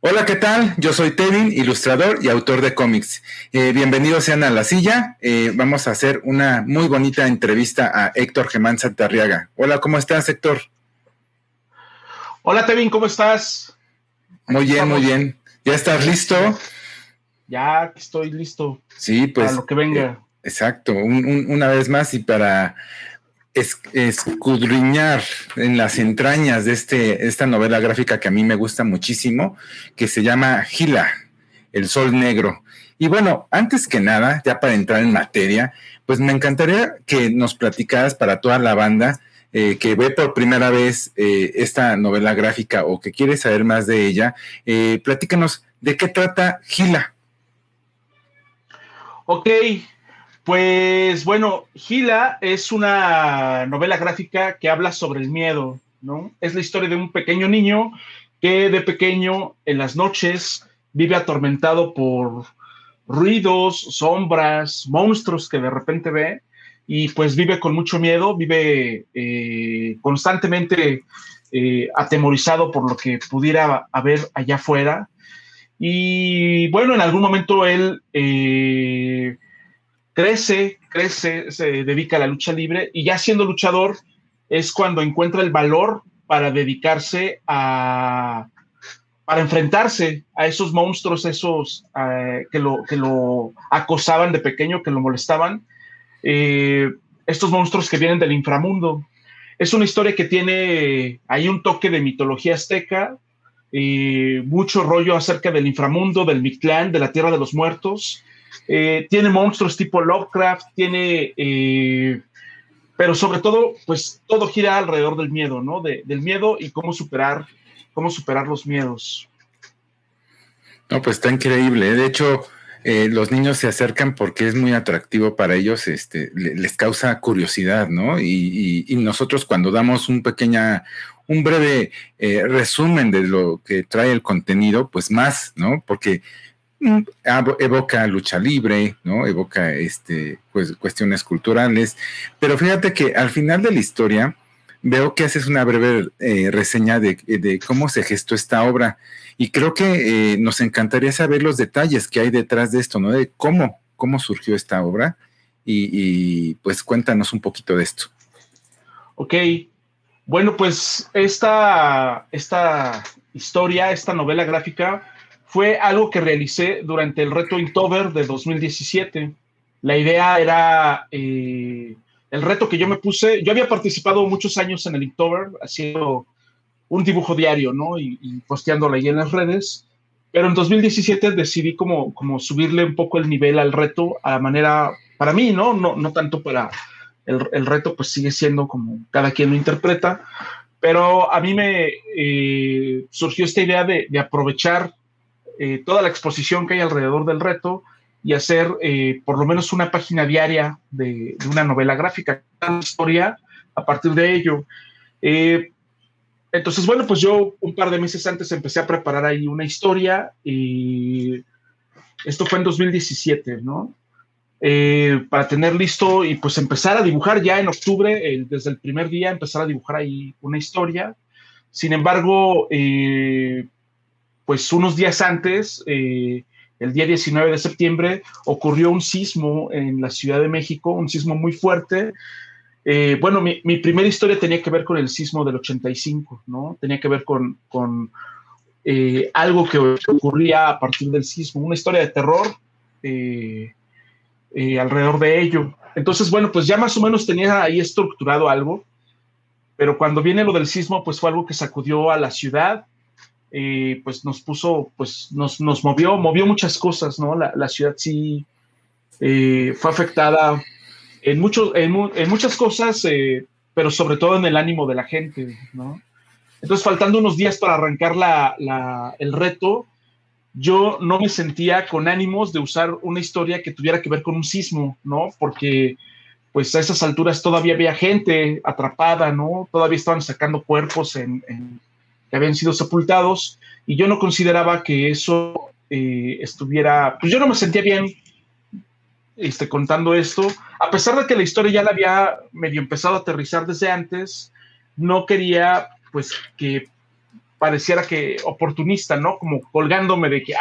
Hola, ¿qué tal? Yo soy Tevin, ilustrador y autor de cómics. Bienvenidos sean a La Silla. Vamos a hacer una muy bonita entrevista a Héctor Germán Santarriaga. Hola, ¿cómo estás, Héctor? Hola, Tevin, ¿cómo estás? Muy Aquí bien, muy estamos. bien. ¿Ya estás listo? Ya estoy listo Sí, para pues, lo que venga. exacto. Una vez más y para escudriñar en las entrañas de esta novela gráfica que a mí me gusta muchísimo, que se llama Gila, El Sol Negro. Y bueno, antes que nada, ya para entrar en materia, pues me encantaría que nos platicaras para toda la banda que ve por primera vez esta novela gráfica o que quiere saber más de ella, platícanos de qué trata Gila. Ok, pues bueno, Gila es una novela gráfica que habla sobre el miedo, ¿no? Es la historia de un pequeño niño que de pequeño en las noches vive atormentado por ruidos, sombras, monstruos que de repente ve y pues vive con mucho miedo, vive constantemente atemorizado por lo que pudiera haber allá afuera. Y bueno, en algún momento él crece, se dedica a la lucha libre y ya siendo luchador es cuando encuentra el valor para dedicarse para enfrentarse a esos monstruos, esos que lo acosaban de pequeño, que lo molestaban, eh, estos monstruos que vienen del inframundo. Es una historia que tiene ahí un toque de mitología azteca, mucho rollo acerca del inframundo, del Mictlán, de la Tierra de los Muertos. Tiene monstruos tipo Lovecraft, pero sobre todo, pues todo gira alrededor del miedo, ¿no? Del miedo y cómo superar los miedos. No, pues está increíble, ¿eh? De hecho, los niños se acercan porque es muy atractivo para ellos, les causa curiosidad, ¿no? Y nosotros cuando damos un breve resumen de lo que trae el contenido, pues más, ¿no? Porque evoca lucha libre, ¿no? Evoca pues, cuestiones culturales, pero fíjate que al final de la historia veo que haces una breve reseña de cómo se gestó esta obra y creo que nos encantaría saber los detalles que hay detrás de esto, ¿no? De cómo surgió esta obra y pues cuéntanos un poquito de esto. Ok, bueno, pues esta historia, esta novela gráfica, fue algo que realicé durante el reto Inktober de 2017. La idea era el reto que yo me puse. Yo había participado muchos años en el Inktober haciendo un dibujo diario, ¿no? Y posteándolo ahí en las redes. Pero en 2017 decidí como subirle un poco el nivel al reto a manera, para mí, ¿no? No tanto para el reto, pues sigue siendo como cada quien lo interpreta, pero a mí me surgió esta idea de aprovechar toda la exposición que hay alrededor del reto y hacer por lo menos una página diaria de una novela gráfica, una historia a partir de ello. Eh, entonces, bueno, pues yo un par de meses antes empecé a preparar ahí una historia y esto fue en 2017, ¿no? Para tener listo y pues empezar a dibujar ya en octubre, desde el primer día, empezar a dibujar ahí una historia. Sin embargo, pues unos días antes, el día 19 de septiembre, ocurrió un sismo en la Ciudad de México, un sismo muy fuerte. Bueno, mi primera historia tenía que ver con el sismo del 85, ¿no? Tenía que ver con algo que ocurría a partir del sismo, una historia de terror. Alrededor de ello. Entonces, bueno, pues ya más o menos tenía ahí estructurado algo, pero cuando viene lo del sismo, pues fue algo que sacudió a la ciudad, pues nos puso, pues nos movió muchas cosas, ¿no? La ciudad sí fue afectada en muchas cosas, pero sobre todo en el ánimo de la gente, ¿no? Entonces, faltando unos días para arrancar el reto, yo no me sentía con ánimos de usar una historia que tuviera que ver con un sismo, ¿no? Porque pues a esas alturas todavía había gente atrapada, ¿no? Todavía estaban sacando cuerpos que habían sido sepultados y yo no consideraba que eso estuviera, pues yo no me sentía bien contando esto, a pesar de que la historia ya la había medio empezado a aterrizar desde antes, no quería pues que pareciera que oportunista, ¿no? Como colgándome de que,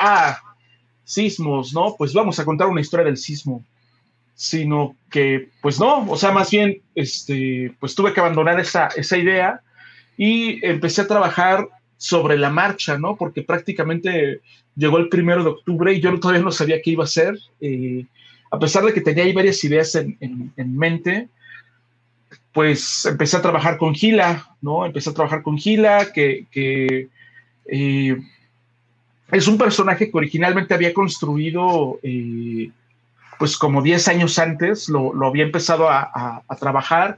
sismos, ¿no? Pues vamos a contar una historia del sismo, sino que, pues no, o sea, más bien, pues tuve que abandonar esa idea y empecé a trabajar sobre la marcha, ¿no? Porque prácticamente llegó el 1 de octubre y yo todavía no sabía qué iba a hacer. A pesar de que tenía ahí varias ideas en mente, pues empecé a trabajar con Gila, ¿no? Empecé a trabajar con Gila, que es un personaje que originalmente había construido, pues como 10 años antes, lo había empezado a trabajar,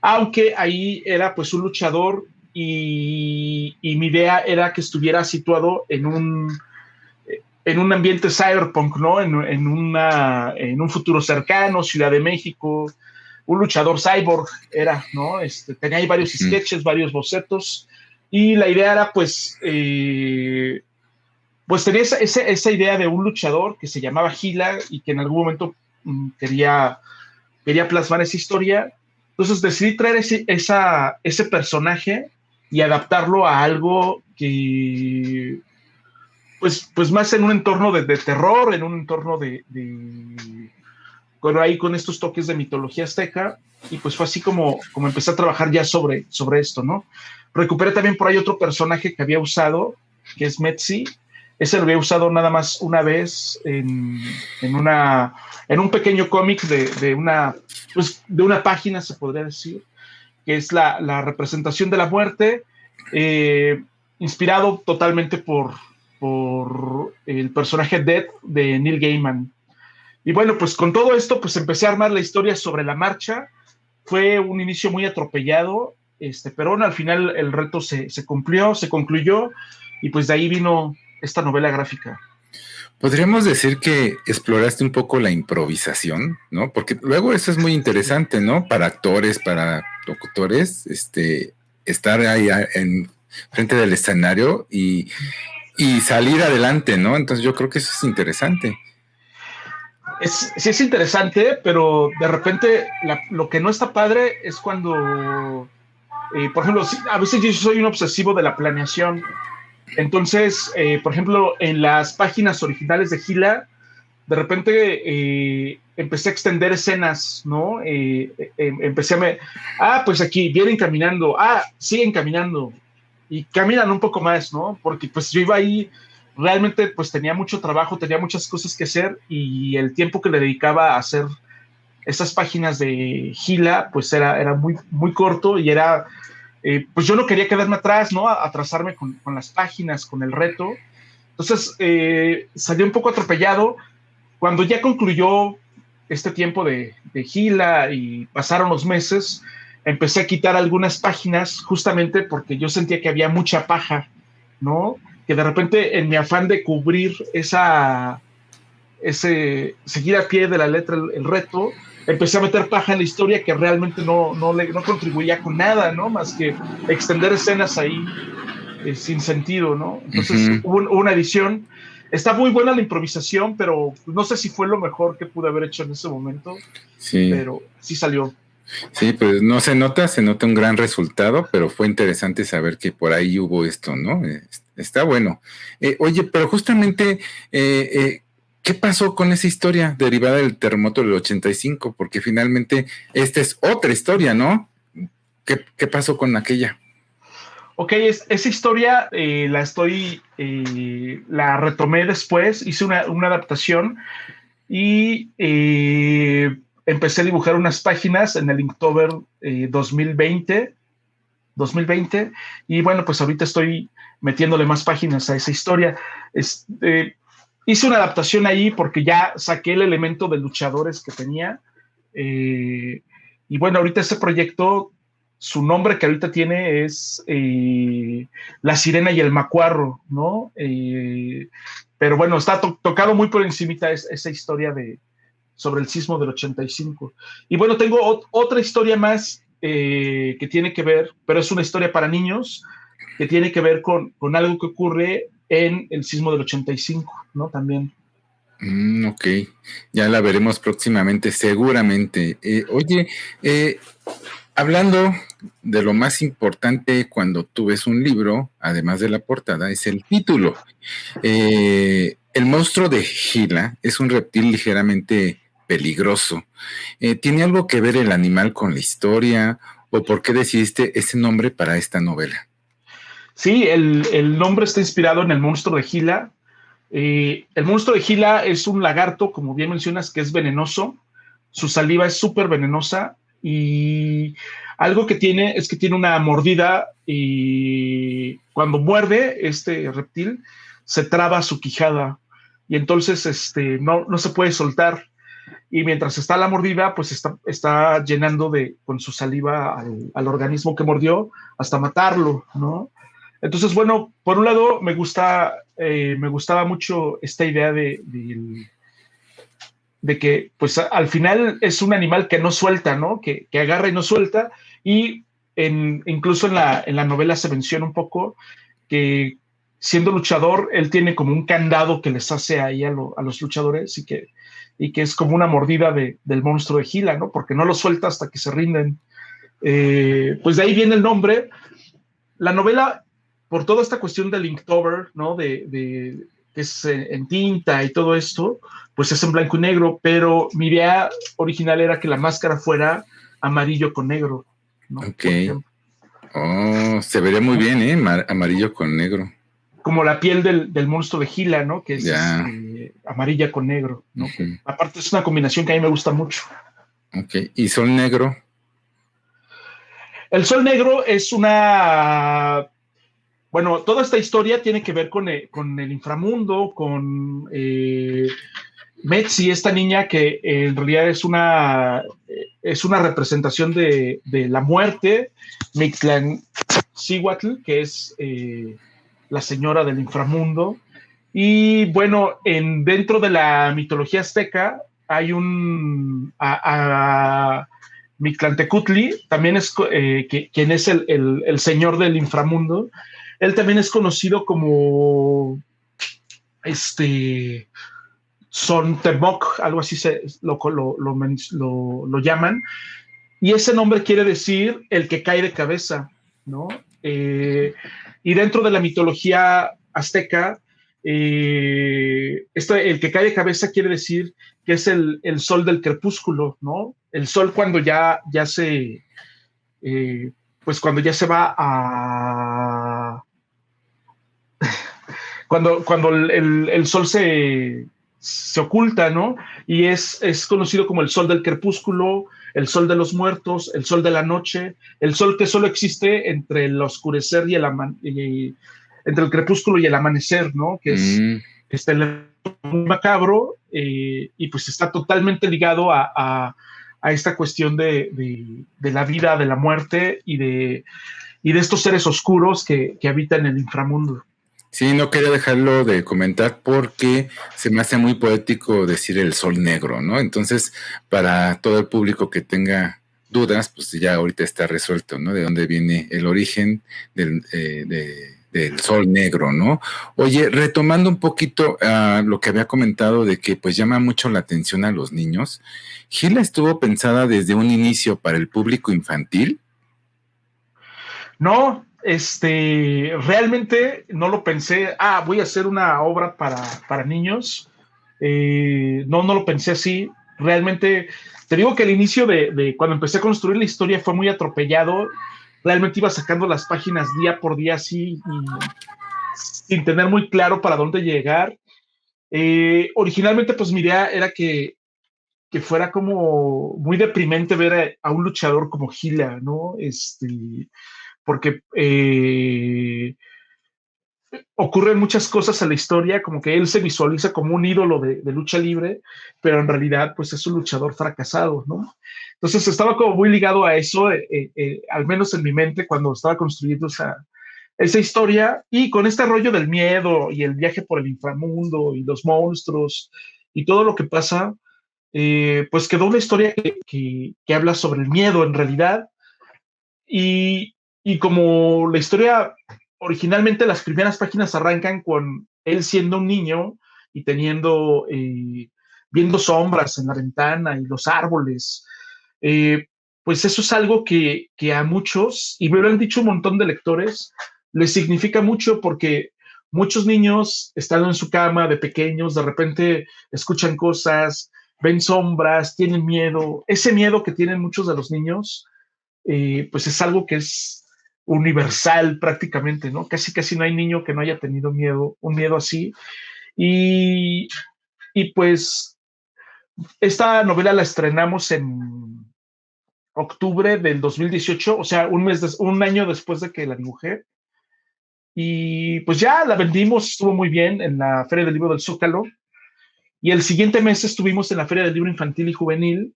aunque ahí era pues un luchador y mi idea era que estuviera situado en un ambiente cyberpunk, ¿no? En un futuro cercano, Ciudad de México, un luchador cyborg era, ¿no? Tenía ahí varios sketches, varios bocetos, y la idea era, pues tenía esa idea de un luchador que se llamaba Gila y que en algún momento quería plasmar esa historia. Entonces decidí traer ese personaje y adaptarlo a algo que, pues más en un entorno de terror, en un entorno bueno, ahí con estos toques de mitología azteca, y pues fue así como empecé a trabajar ya sobre esto, ¿no? Recuperé también por ahí otro personaje que había usado, que es Metzi. Ese lo había usado nada más una vez en un pequeño cómic de una página, se podría decir, que es la representación de la muerte, inspirado totalmente por el personaje Death de Neil Gaiman. Y bueno, pues con todo esto, pues empecé a armar la historia sobre la marcha. Fue un inicio muy atropellado, pero bueno, al final el reto se cumplió, se concluyó, y pues de ahí vino esta novela gráfica. Podríamos decir que exploraste un poco la improvisación, ¿no? Porque luego eso es muy interesante, ¿no? Para actores, para locutores, estar ahí en frente del escenario y salir adelante, ¿no? Entonces yo creo que eso es interesante. Sí es interesante, pero de repente lo que no está padre es cuando, por ejemplo, a veces yo soy un obsesivo de la planeación. Entonces, por ejemplo, en las páginas originales de Gila, de repente empecé a extender escenas, ¿no? Empecé pues aquí vienen caminando, siguen caminando y caminan un poco más, ¿no? Porque pues yo iba ahí, realmente pues tenía mucho trabajo, tenía muchas cosas que hacer, y el tiempo que le dedicaba a hacer estas páginas de Gila pues era muy, muy corto, y era, pues yo no quería quedarme atrás, ¿no? Atrasarme con las páginas, con el reto. Entonces salió un poco atropellado. Cuando ya concluyó este tiempo de Gila y pasaron los meses, empecé a quitar algunas páginas justamente porque yo sentía que había mucha paja, ¿no? Que de repente en mi afán de cubrir seguir a pie de la letra el reto, empecé a meter paja en la historia que realmente no contribuía con nada, ¿no? Más que extender escenas ahí sin sentido, ¿no? Entonces hubo una edición. Está muy buena la improvisación, pero no sé si fue lo mejor que pude haber hecho en ese momento, Sí. Pero sí salió. Sí, pues no se nota un gran resultado, pero fue interesante saber que por ahí hubo esto, ¿no? Está bueno. Oye, pero justamente, ¿qué pasó con esa historia derivada del terremoto del 85? Porque finalmente esta es otra historia, ¿no? ¿Qué pasó con aquella? Ok, esa historia la retomé después, hice una adaptación y empecé a dibujar unas páginas en el Inktober 2020, y bueno, pues ahorita estoy metiéndole más páginas a esa historia. Hice una adaptación ahí porque ya saqué el elemento de luchadores que tenía, y bueno, ahorita ese proyecto, su nombre que ahorita tiene es La Sirena y el Macuarro, ¿no? Pero bueno, está tocado muy por encimita esa historia sobre el sismo del 85. Y bueno, tengo otra historia más que tiene que ver, pero es una historia para niños, que tiene que ver con algo que ocurre en el sismo del 85, ¿no? También. Ok, ya la veremos próximamente, seguramente. Oye, Hablando de lo más importante cuando tú ves un libro, además de la portada, es el título. El monstruo de Gila es un reptil ligeramente peligroso. ¿Tiene algo que ver el animal con la historia o por qué decidiste ese nombre para esta novela? Sí, el nombre está inspirado en el monstruo de Gila. El monstruo de Gila es un lagarto, como bien mencionas, que es venenoso. Su saliva es súper venenosa y algo que tiene es que tiene una mordida y cuando muerde este reptil se traba su quijada y entonces no se puede soltar y mientras está la mordida pues está llenando con su saliva al organismo que mordió hasta matarlo, ¿no? Entonces, bueno, por un lado me gustaba mucho esta idea de que pues al final es un animal que no suelta, ¿no? Que agarra y no suelta y incluso en la novela se menciona un poco que siendo luchador, él tiene como un candado que les hace ahí a los luchadores y que es como una mordida del monstruo de Gila, ¿no? Porque no lo suelta hasta que se rinden. Pues de ahí viene el nombre. La novela, por toda esta cuestión del Inktober, ¿no? Que es en tinta y todo esto, pues es en blanco y negro, pero mi idea original era que la máscara fuera amarillo con negro, ¿no? Ok. Por ejemplo. Oh, se vería muy bien, ¿eh? Amarillo con negro. Como la piel del monstruo de Gila, ¿no? Que es Ya. amarilla con negro, ¿no? Que Ujú. aparte es una combinación que a mí me gusta mucho. Ok. ¿Y sol negro? El sol negro es una. Bueno, toda esta historia tiene que ver con el inframundo, con Metzi, esta niña que en realidad es una representación de la muerte, Mictlantecuhtli, que es la señora del inframundo. Y bueno, dentro de la mitología azteca hay a Mictlantecutli, también es quien es el señor del inframundo. Él también es conocido como Son Temoc, algo así lo llaman, y ese nombre quiere decir el que cae de cabeza, ¿no? Y dentro de la mitología azteca, el que cae de cabeza quiere decir que es el sol del crepúsculo, ¿no? El sol cuando ya se, pues cuando ya se va a, cuando el sol se oculta, ¿no? Y es conocido como el sol del crepúsculo, el sol de los muertos, el sol de la noche, el sol que solo existe entre el oscurecer entre el crepúsculo y el amanecer, ¿no? Que es Mm. el macabro y pues está totalmente ligado a esta cuestión de la vida, de la muerte y de estos seres oscuros que habitan el inframundo. Sí, no quería dejarlo de comentar porque se me hace muy poético decir el sol negro, ¿no? Entonces, para todo el público que tenga dudas, pues ya ahorita está resuelto, ¿no? De dónde viene el origen del sol negro, ¿no? Oye, retomando un poquito lo que había comentado de que pues llama mucho la atención a los niños, ¿Gila estuvo pensada desde un inicio para el público infantil? No, realmente no lo pensé, voy a hacer una obra para niños. No lo pensé así. Realmente, te digo que el inicio de cuando empecé a construir la historia fue muy atropellado. Realmente iba sacando las páginas día por día así y sin tener muy claro para dónde llegar. Originalmente, pues mi idea era que fuera como muy deprimente ver a un luchador como Gila, ¿no? Porque ocurren muchas cosas en la historia, como que él se visualiza como un ídolo de lucha libre, pero en realidad pues es un luchador fracasado, ¿no? Entonces estaba como muy ligado a eso, al menos en mi mente cuando estaba construyendo esa historia y con este rollo del miedo y el viaje por el inframundo y los monstruos y todo lo que pasa, pues quedó una historia que habla sobre el miedo en realidad y como la historia, originalmente las primeras páginas arrancan con él siendo un niño y viendo sombras en la ventana y los árboles. Eh, pues eso es algo que a muchos, y me lo han dicho un montón de lectores, les significa mucho porque muchos niños estando en su cama de pequeños, de repente escuchan cosas, ven sombras, tienen miedo. Ese miedo que tienen muchos de los niños, pues es algo que es universal prácticamente, ¿no? Casi, casi no hay niño que no haya tenido miedo, un miedo así. Y, y pues esta novela la estrenamos en octubre del 2018, o sea, un año después de que la dibujé. Y pues ya la vendimos, estuvo muy bien en la Feria del Libro del Zócalo. Y el siguiente mes estuvimos en la Feria del Libro Infantil y Juvenil.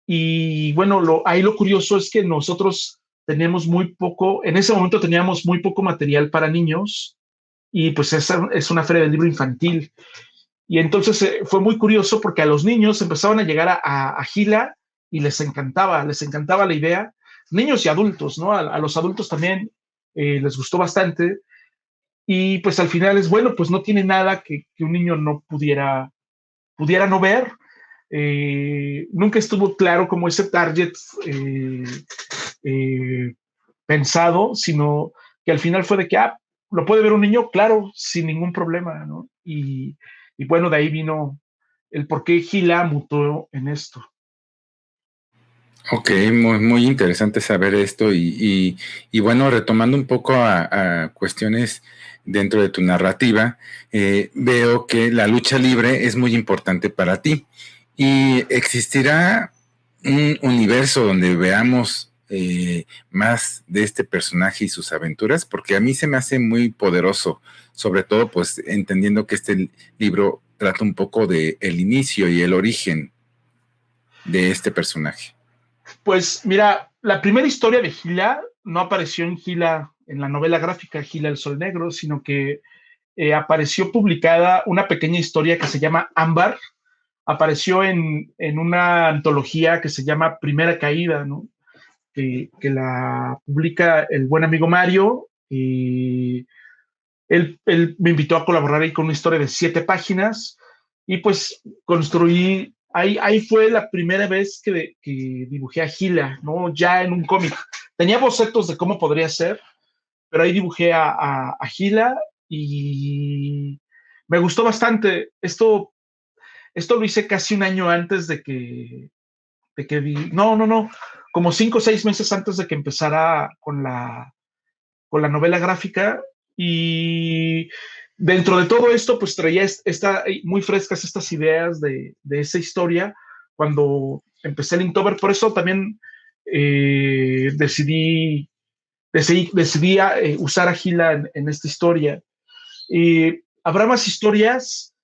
Y bueno, ahí lo curioso es que nosotros teníamos muy poco, en ese momento teníamos muy poco material para niños. Y pues esa es una Feria del Libro Infantil. Y entonces fue muy curioso porque a los niños empezaban a llegar a Gila y les encantaba la idea, niños y adultos, ¿no? A los adultos también les gustó bastante. Y pues al final es bueno, pues no tiene nada que un niño no pudiera no ver. Nunca estuvo claro como ese target eh, eh, pensado, sino que al final fue de que, lo puede ver un niño, claro, sin ningún problema, ¿no? Y bueno, de ahí vino el por qué Gila mutó en esto. Ok, muy, muy interesante saber esto y bueno, retomando un poco a cuestiones dentro de tu narrativa, veo que la lucha libre es muy importante para ti y existirá un universo donde veamos más de este personaje y sus aventuras, porque a mí se me hace muy poderoso, sobre todo pues entendiendo que este libro trata un poco de el inicio y el origen de este personaje. Pues mira, la primera historia de Gila no apareció en Gila, en la novela gráfica Gila el Sol Negro, sino que apareció publicada una pequeña historia que se llama Ámbar. Apareció en una antología que se llama Primera Caída, ¿no? Que la publica el buen amigo Mario. Y él me invitó a colaborar ahí con una historia de 7 páginas y pues construí, ahí fue la primera vez que dibujé a Gila, ¿no? Ya en un cómic. Tenía bocetos de cómo podría ser, pero ahí dibujé a Gila y me gustó bastante. Esto lo hice casi un año antes no, como 5 o 6 meses antes de que empezara con la novela gráfica. Y dentro de todo esto, pues traía muy frescas estas ideas de esa historia cuando empecé el Inktober. Por eso también decidí usar a Gila en esta historia. Habrá más historias.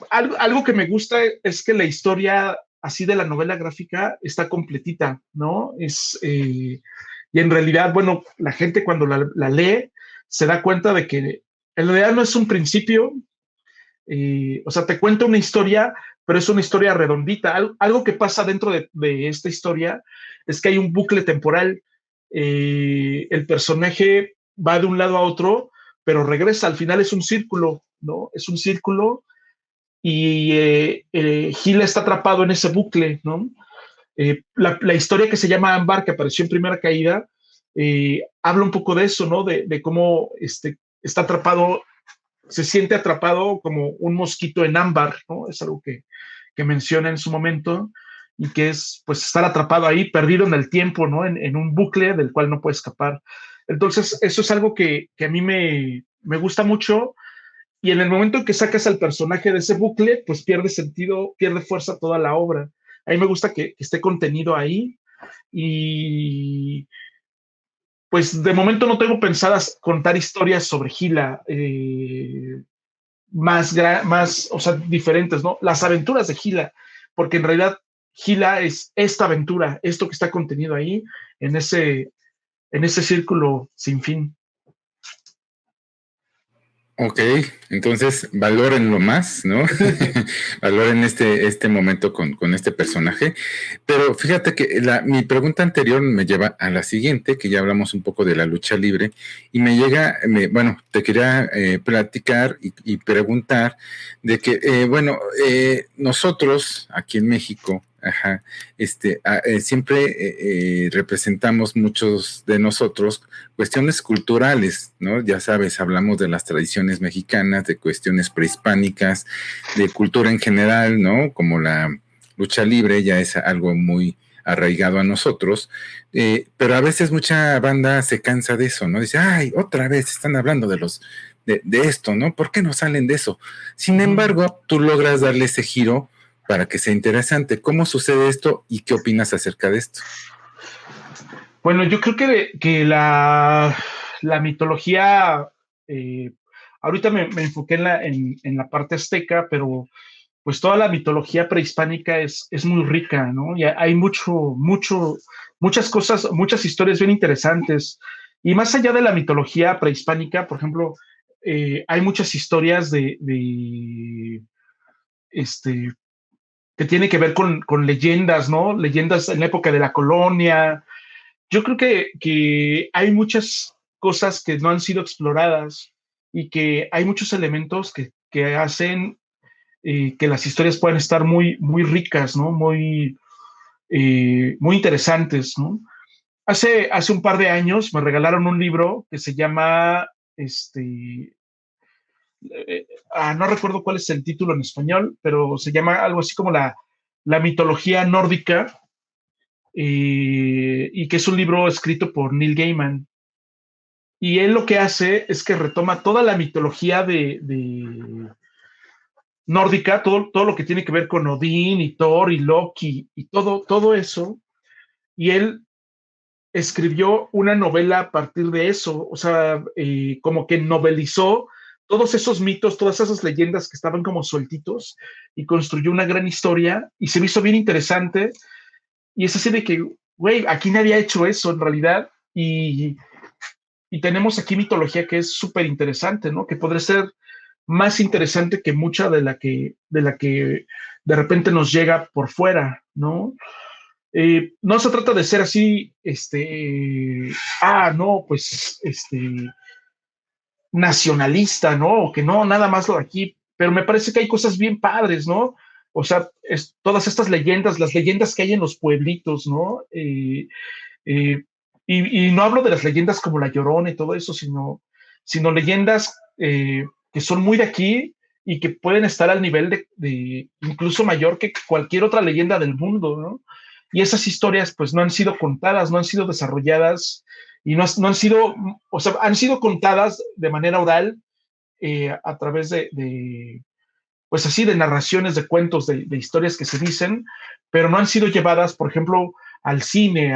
Algo que me gusta es que la historia así de la novela gráfica está completita, ¿no? Y en realidad, bueno, la gente cuando la lee se da cuenta de que en realidad no es un principio, o sea, te cuenta una historia, pero es una historia redondita. Algo que pasa dentro de esta historia es que hay un bucle temporal. El personaje va de un lado a otro, pero regresa. Al final es un círculo, ¿no? Es un círculo y Gil está atrapado en ese bucle, ¿no? La historia que se llama Ámbar, que apareció en Primera Caída, habla un poco de eso, ¿no? De cómo está atrapado, se siente atrapado como un mosquito en ámbar, ¿no? Es algo que menciona en su momento y que es, pues, estar atrapado ahí, perdido en el tiempo, ¿no? En un bucle del cual no puede escapar. Entonces, eso es algo que a mí me gusta mucho. Y en el momento en que sacas al personaje de ese bucle, pues pierde sentido, pierde fuerza toda la obra. A mí me gusta que esté contenido ahí. Y pues de momento no tengo pensadas contar historias sobre Gila más, o sea, diferentes, ¿no? Las aventuras de Gila, porque en realidad Gila es esta aventura, esto que está contenido ahí en ese círculo sin fin. Ok, entonces valórenlo más, ¿no? Valoren este momento con este personaje. Pero fíjate que mi pregunta anterior me lleva a la siguiente, que ya hablamos un poco de la lucha libre, y bueno, te quería platicar y preguntar de que, bueno, nosotros aquí en México, Ajá, siempre representamos muchos de nosotros cuestiones culturales, ¿no? Ya sabes, hablamos de las tradiciones mexicanas, de cuestiones prehispánicas, de cultura en general, ¿no? Como la lucha libre ya es algo muy arraigado a nosotros, pero a veces mucha banda se cansa de eso, ¿no? Dice, ay, otra vez están hablando de esto, ¿no? ¿Por qué no salen de eso? Sin embargo, tú logras darle ese giro para que sea interesante. ¿Cómo sucede esto y qué opinas acerca de esto? Bueno, yo creo que la mitología, eh, ahorita me enfoqué en la parte azteca, pero pues toda la mitología prehispánica es muy rica, ¿no? Y hay muchas cosas, muchas historias bien interesantes. Y más allá de la mitología prehispánica, por ejemplo, hay muchas historias este, que tienen que ver con leyendas, ¿no? Leyendas en la época de la colonia. Yo creo que hay muchas cosas que no han sido exploradas y que hay muchos elementos que hacen que las historias puedan estar muy ricas, ¿no? Muy interesantes, ¿no? Hace un par de años me regalaron un libro que se llama, no recuerdo cuál es el título en español, pero se llama algo así como la mitología nórdica, y que es un libro escrito por Neil Gaiman. Y él lo que hace es que retoma toda la mitología de nórdica, todo lo que tiene que ver con Odín y Thor y Loki y todo eso, y él escribió una novela a partir de eso, o sea, como que novelizó todos esos mitos, todas esas leyendas que estaban como sueltitos y construyó una gran historia y se me hizo bien interesante y es así de que, güey, aquí nadie ha hecho eso en realidad y tenemos aquí mitología que es súper interesante, ¿no? Que podría ser más interesante que mucha de la que de repente nos llega por fuera, ¿no? No se trata de ser así, no, pues, nacionalista, ¿no? O que no, nada más lo de aquí, pero me parece que hay cosas bien padres, ¿no? O sea, todas estas leyendas, las leyendas que hay en los pueblitos, ¿no? Eh, y no hablo de las leyendas como La Llorona y todo eso, sino leyendas que son muy de aquí y que pueden estar al nivel de incluso mayor que cualquier otra leyenda del mundo, ¿no? Y esas historias pues no han sido contadas, no han sido desarrolladas y no han sido, o sea, han sido contadas de manera oral a través pues así, de narraciones, de cuentos, de historias que se dicen, pero no han sido llevadas, por ejemplo, al cine,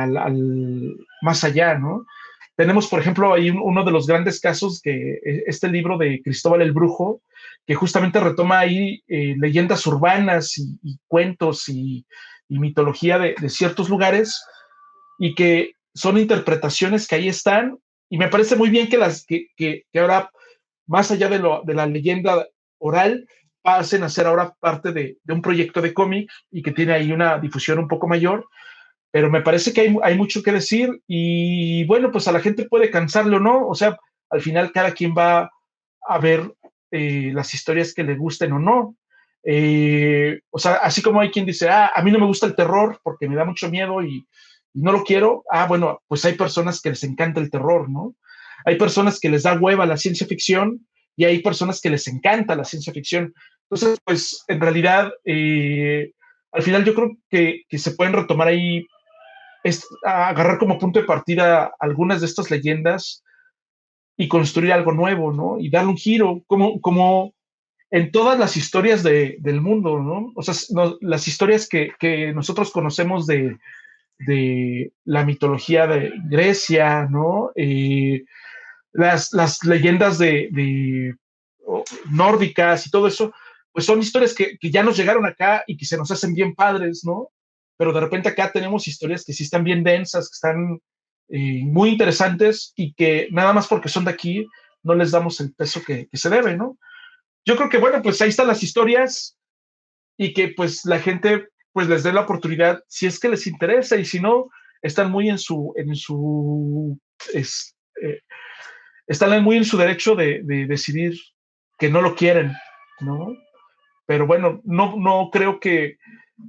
más allá, ¿no? Tenemos, por ejemplo, ahí uno de los grandes casos, que este libro de Cristóbal el Brujo, que justamente retoma ahí leyendas urbanas y cuentos y mitología de ciertos lugares y que son interpretaciones que ahí están y me parece muy bien que ahora, más allá de la leyenda oral, pasen a ser ahora parte de un proyecto de cómic y que tiene ahí una difusión un poco mayor, pero me parece que hay mucho que decir y bueno, pues a la gente puede cansarle o no, o sea, al final cada quien va a ver las historias que le gusten o no. O sea, así como hay quien dice, a mí no me gusta el terror porque me da mucho miedo y no lo quiero, bueno, pues hay personas que les encanta el terror, ¿no? Hay personas que les da hueva la ciencia ficción y hay personas que les encanta la ciencia ficción. Entonces, pues en realidad, al final yo creo que se pueden retomar ahí, agarrar como punto de partida algunas de estas leyendas y construir algo nuevo, ¿no? Y darle un giro, como en todas las historias del mundo, ¿no? O sea, las historias que nosotros conocemos de la mitología de Grecia, ¿no? Las leyendas nórdicas y todo eso, pues son historias que ya nos llegaron acá y que se nos hacen bien padres, ¿no? Pero de repente acá tenemos historias que sí están bien densas, que están muy interesantes y que nada más porque son de aquí no les damos el peso que se debe, ¿no? Yo creo que, bueno, pues ahí están las historias y que pues la gente pues les dé la oportunidad si es que les interesa y si no, están muy es, eh, están muy en su derecho de decidir que no lo quieren, ¿no? Pero bueno, no creo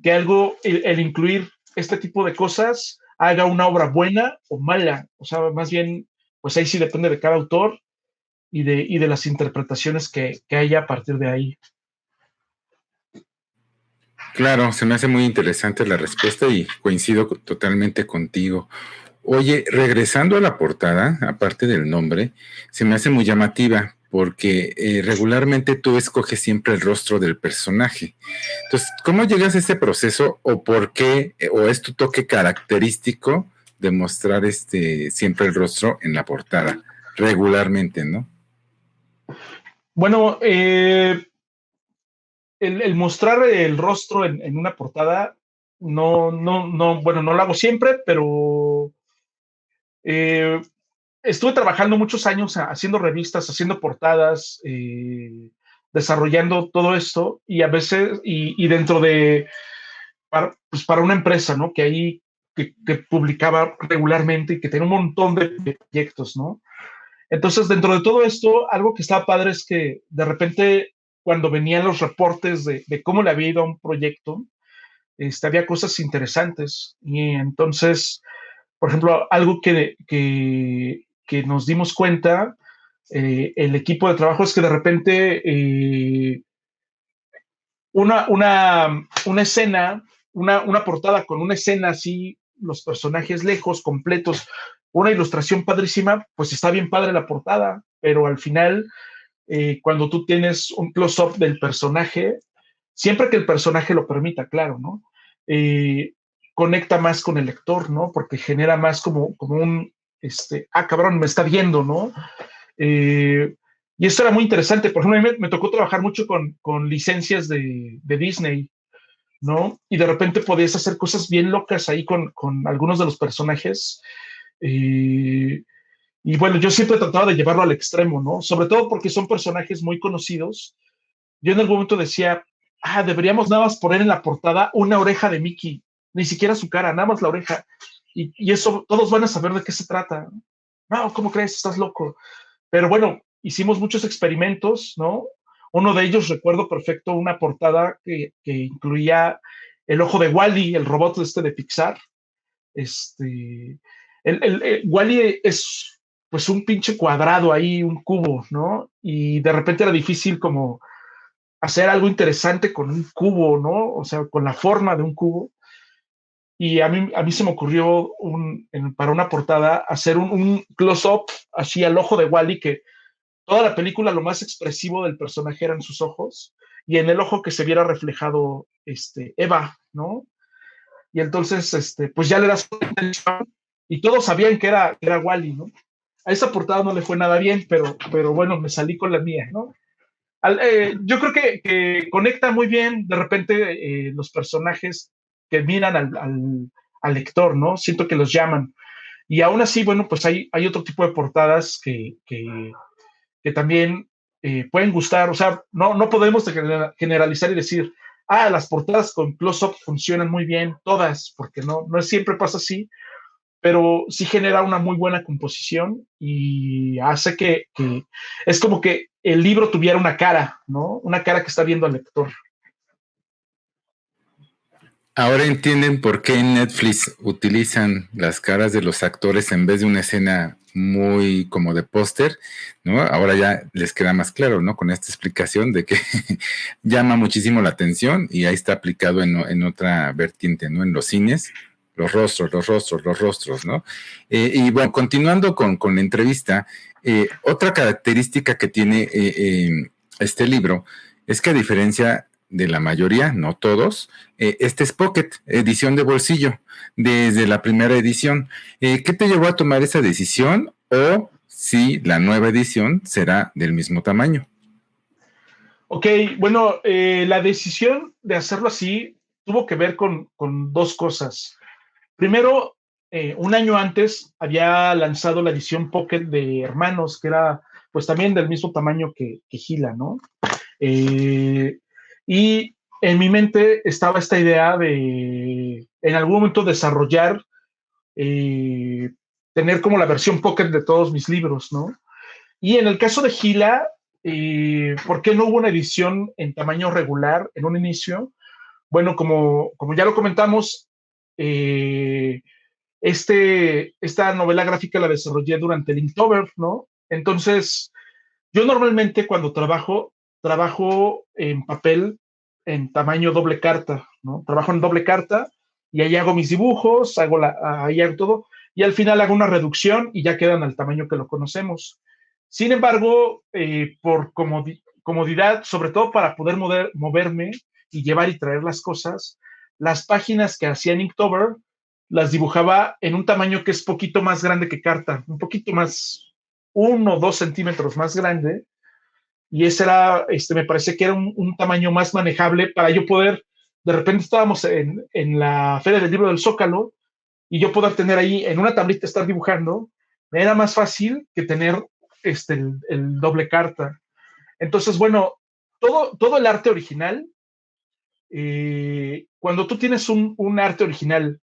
que algo, el incluir este tipo de cosas, haga una obra buena o mala. O sea, más bien, pues ahí sí depende de cada autor y de las interpretaciones que haya a partir de ahí. Claro, se me hace muy interesante la respuesta y coincido totalmente contigo. Oye, regresando a la portada, aparte del nombre, se me hace muy llamativa porque regularmente tú escoges siempre el rostro del personaje. Entonces, ¿cómo llegas a ese proceso o por qué, o es tu toque característico de mostrar siempre el rostro en la portada, regularmente, ¿no? Bueno, el mostrar el rostro en una portada, bueno, no lo hago siempre, pero eh, estuve trabajando muchos años haciendo revistas, haciendo portadas, desarrollando todo esto y a veces, y dentro de, pues para una empresa, ¿no? Que ahí, que publicaba regularmente y que tenía un montón de proyectos, ¿no? Entonces, dentro de todo esto, algo que estaba padre es que de repente, cuando venían los reportes de cómo le había ido a un proyecto, había cosas interesantes. Y entonces, por ejemplo, algo que nos dimos cuenta, el equipo de trabajo, es que de repente una escena, una portada con una escena así, los personajes lejos, completos, una ilustración padrísima, pues está bien padre la portada, pero al final, cuando tú tienes un close-up del personaje, siempre que el personaje lo permita, claro, ¿no? Eh, conecta más con el lector, ¿no? Porque genera más como un, cabrón, me está viendo, ¿no? Eh, y esto era muy interesante. Por ejemplo, a mí me tocó trabajar mucho con licencias de Disney, ¿no? Y de repente podías hacer cosas bien locas ahí con algunos de los personajes. Eh, y bueno, yo siempre trataba de llevarlo al extremo, ¿no? Sobre todo porque son personajes muy conocidos. Yo en algún momento decía, deberíamos nada más poner en la portada una oreja de Mickey, ni siquiera su cara, nada más la oreja. Y eso, todos van a saber de qué se trata. No, ¿cómo crees? Estás loco. Pero bueno, hicimos muchos experimentos, ¿no? Uno de ellos, recuerdo perfecto, una portada que incluía el ojo de Wally, el robot de Pixar. Wally es pues un pinche cuadrado ahí, un cubo, ¿no? Y de repente era difícil como hacer algo interesante con un cubo, ¿no? O sea, con la forma de un cubo. Y a mí se me ocurrió para una portada hacer un close-up así al ojo de Wally, que toda la película lo más expresivo del personaje eran sus ojos, y en el ojo que se viera reflejado Eva, ¿no? Y entonces, pues ya le das atención y todos sabían que era Wally, ¿no? A esa portada no le fue nada bien, pero bueno, me salí con la mía, ¿no? Yo creo que conecta muy bien de repente los personajes que miran al lector, ¿no? Siento que los llaman. Y aún así, bueno, pues hay otro tipo de portadas que también pueden gustar. O sea, no podemos generalizar y decir, las portadas con close-up funcionan muy bien, todas, porque no siempre pasa así, pero sí genera una muy buena composición y hace que es como que el libro tuviera una cara, ¿no? Una cara que está viendo al lector. Ahora entienden por qué en Netflix utilizan las caras de los actores en vez de una escena muy como de póster, ¿no? Ahora ya les queda más claro, ¿no? Con esta explicación de que llama muchísimo la atención y ahí está aplicado en otra vertiente, ¿no? En los cines, los rostros, ¿no? Y bueno, continuando con la entrevista, otra característica que tiene este libro es que a diferencia de la mayoría, no todos, este es Pocket, edición de bolsillo, desde la primera edición. ¿Qué te llevó a tomar esa decisión o si la nueva edición será del mismo tamaño? Ok, bueno, la decisión de hacerlo así tuvo que ver con dos cosas. Primero, un año antes había lanzado la edición Pocket de Hermanos, que era pues también del mismo tamaño que Gila, ¿no? Eh, y en mi mente estaba esta idea de en algún momento desarrollar, eh, tener como la versión Pocket de todos mis libros, ¿no? Y en el caso de Gila, ¿por qué no hubo una edición en tamaño regular en un inicio? Bueno, como ya lo comentamos, eh, esta novela gráfica la desarrollé durante el Inktober, ¿no? Entonces, yo normalmente cuando trabajo en papel en tamaño doble carta, ¿no? Trabajo en doble carta y ahí hago mis dibujos, ahí hago todo, y al final hago una reducción y ya quedan al tamaño que lo conocemos. Sin embargo, por comodidad, sobre todo para poder moverme y llevar y traer las cosas, las páginas que hacía en Inktober las dibujaba en un tamaño que es poquito más grande que carta, un poquito más, 1 o 2 centímetros más grande, y ese era, me parece que era un tamaño más manejable para yo poder, de repente estábamos en la Feria del Libro del Zócalo, y yo poder tener ahí en una tablita estar dibujando, me era más fácil que tener el doble carta. Entonces, bueno, todo el arte original, cuando tú tienes un arte original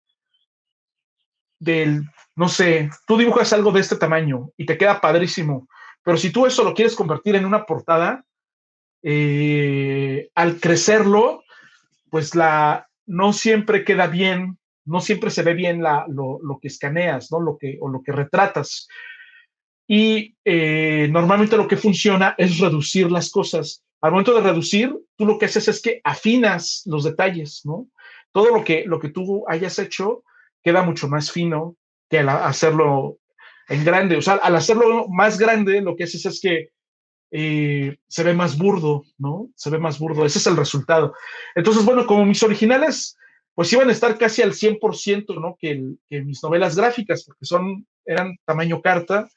del, no sé, tú dibujas algo de este tamaño y te queda padrísimo, pero si tú eso lo quieres convertir en una portada, al crecerlo, pues no siempre queda bien, no siempre se ve bien lo que escaneas, ¿no? O lo que retratas. Y normalmente lo que funciona es reducir las cosas. Al momento de reducir, tú lo que haces es que afinas los detalles, ¿no? Todo lo que tú hayas hecho queda mucho más fino que al hacerlo en grande. O sea, al hacerlo más grande, lo que haces es que se ve más burdo, ¿no? Se ve más burdo. Ese es el resultado. Entonces, bueno, como mis originales, pues iban a estar casi al 100%, ¿no? Que mis novelas gráficas, porque eran tamaño carta,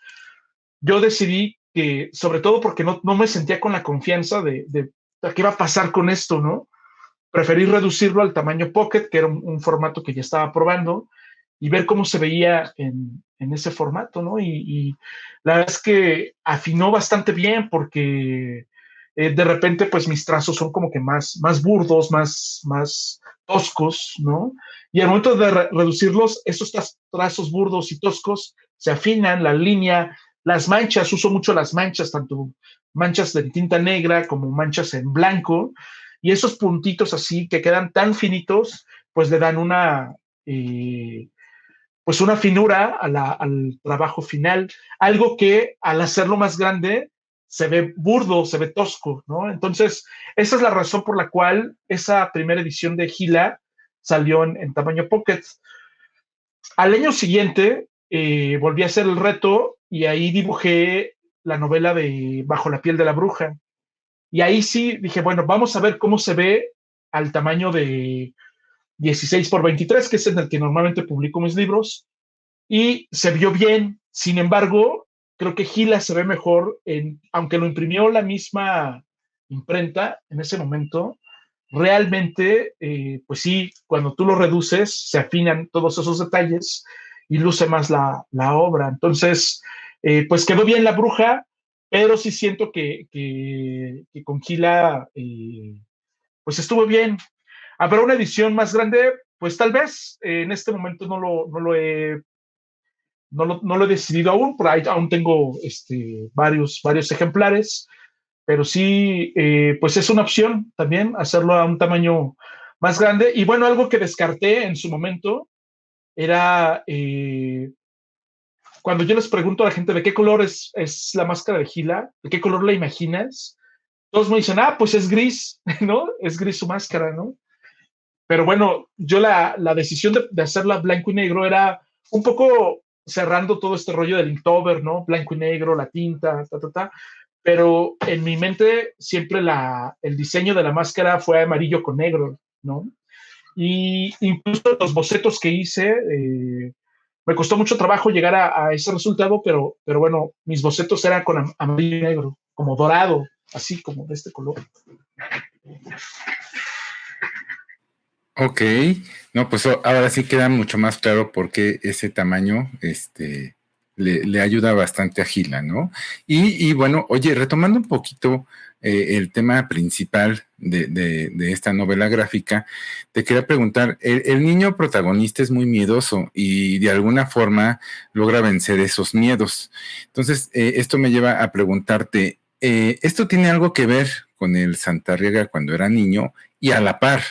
yo decidí que, sobre todo porque no me sentía con la confianza de qué va a pasar con esto, ¿no? Preferí reducirlo al tamaño Pocket, que era un formato que ya estaba probando, y ver cómo se veía en ese formato, ¿no? Y la verdad es que afinó bastante bien porque de repente pues mis trazos son como que más burdos, más toscos, ¿no? Y al momento de reducirlos, esos trazos burdos y toscos se afinan, la línea, las manchas, uso mucho las manchas, tanto manchas de tinta negra como manchas en blanco, y esos puntitos así que quedan tan finitos, pues le dan pues una finura al trabajo final, algo que al hacerlo más grande se ve burdo, se ve tosco, ¿no? Entonces, esa es la razón por la cual esa primera edición de Gila salió en tamaño pocket. Al año siguiente volví a hacer el reto y ahí dibujé la novela de Bajo la piel de la bruja. Y ahí sí dije, bueno, vamos a ver cómo se ve al tamaño de 16 por 23, que es en el que normalmente publico mis libros, y se vio bien. Sin embargo, creo que Gila se ve mejor, aunque lo imprimió la misma imprenta en ese momento, realmente, pues sí, cuando tú lo reduces, se afinan todos esos detalles y luce más la obra. Entonces, pues quedó bien la bruja, pero sí siento que con Gila, pues estuvo bien. ¿Habrá una edición más grande? Pues tal vez. En este momento no lo he decidido aún, pero aún tengo varios ejemplares, pero sí, pues es una opción también hacerlo a un tamaño más grande. Y bueno, algo que descarté en su momento era cuando yo les pregunto a la gente de qué color es la máscara de Gila, de qué color la imaginas, todos me dicen, pues es gris, ¿no? Es gris su máscara, ¿no? Pero bueno, yo la decisión de hacerla blanco y negro era un poco cerrando todo este rollo del Inktober, ¿no? Blanco y negro, la tinta, pero en mi mente siempre el diseño de la máscara fue amarillo con negro, ¿no? Y incluso los bocetos que hice, me costó mucho trabajo llegar a ese resultado, pero bueno, mis bocetos eran con amarillo y negro, como dorado, así como de este color. Ok, no, pues ahora sí queda mucho más claro por qué ese tamaño le ayuda bastante a Gila, ¿no? Y bueno, oye, retomando un poquito el tema principal de esta novela gráfica, te quería preguntar, el niño protagonista es muy miedoso y de alguna forma logra vencer esos miedos. Entonces, esto me lleva a preguntarte, ¿esto tiene algo que ver con el Santarriega cuando era niño y a la par?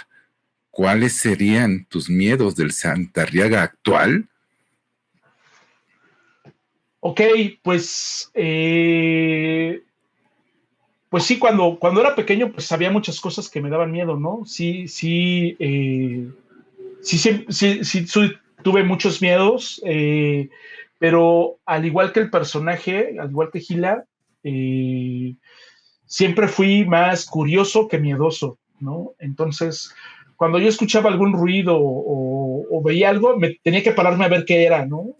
¿cuáles serían tus miedos del Santarriaga actual? Ok, pues, pues sí, cuando era pequeño, pues había muchas cosas que me daban miedo, ¿no? Sí, tuve muchos miedos, pero al igual que el personaje, al igual que Gila, eh, siempre fui más curioso que miedoso, ¿no? Entonces, cuando yo escuchaba algún ruido o veía algo, me tenía que pararme a ver qué era, ¿no?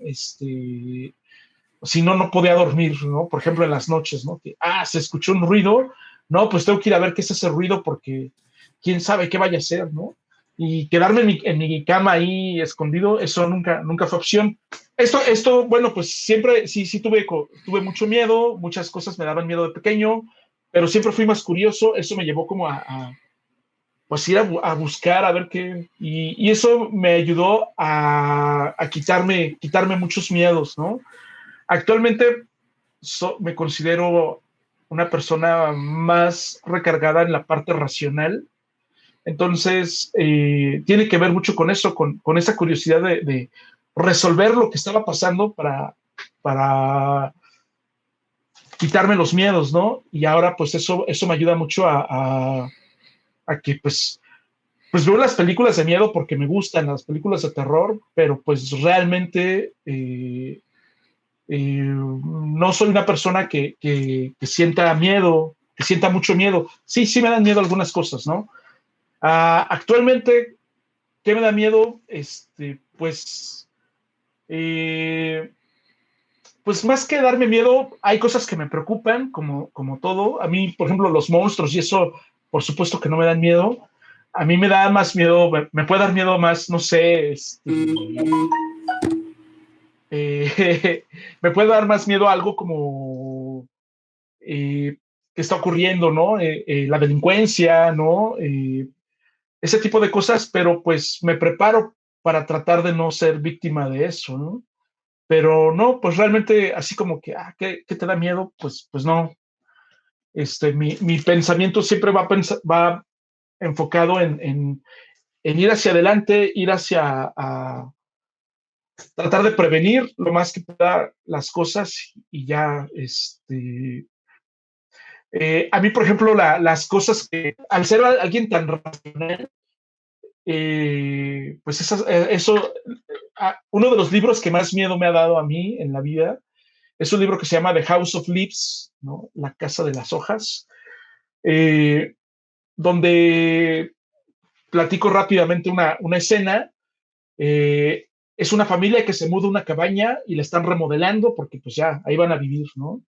Si no, no podía dormir, ¿no? Por ejemplo, en las noches, ¿no? Se escuchó un ruido, no, pues tengo que ir a ver qué es ese ruido porque quién sabe qué vaya a ser, ¿no? Y quedarme en mi cama ahí escondido, eso nunca fue opción. Bueno, pues siempre, sí tuve mucho miedo, muchas cosas me daban miedo de pequeño, pero siempre fui más curioso, eso me llevó como pues ir a buscar, a ver qué, y eso me ayudó a quitarme muchos miedos, ¿no? Actualmente me considero una persona más recargada en la parte racional. Entonces, tiene que ver mucho con eso, con esa curiosidad de resolver lo que estaba pasando para quitarme los miedos, ¿no? Y ahora, pues eso me ayuda mucho a que, pues veo las películas de miedo porque me gustan las películas de terror, pero pues realmente no soy una persona que sienta miedo, que sienta mucho miedo. Sí, sí me dan miedo algunas cosas, ¿no? Actualmente, ¿qué me da miedo? Eh, pues más que darme miedo, hay cosas que me preocupan, como todo. A mí, por ejemplo, los monstruos y eso, por supuesto que no me dan miedo. A mí me da más miedo, me puede dar miedo más, no sé, me puede dar más miedo algo como que está ocurriendo, ¿no? La delincuencia, ¿no? Ese tipo de cosas, pero pues me preparo para tratar de no ser víctima de eso, ¿no? Pero no, pues realmente así como que, ¿qué te da miedo? Pues no. Mi pensamiento siempre va enfocado en ir hacia adelante, ir hacia tratar de prevenir lo más que pueda las cosas y ya, a mí, por ejemplo, las cosas que, al ser alguien tan racional, pues uno de los libros que más miedo me ha dado a mí en la vida es un libro que se llama The House of Leaves, ¿no? La Casa de las Hojas, eh, donde platico rápidamente una escena. eh, es una familia que se muda a una cabaña y la están remodelando porque pues ya ahí van a vivir, ¿no?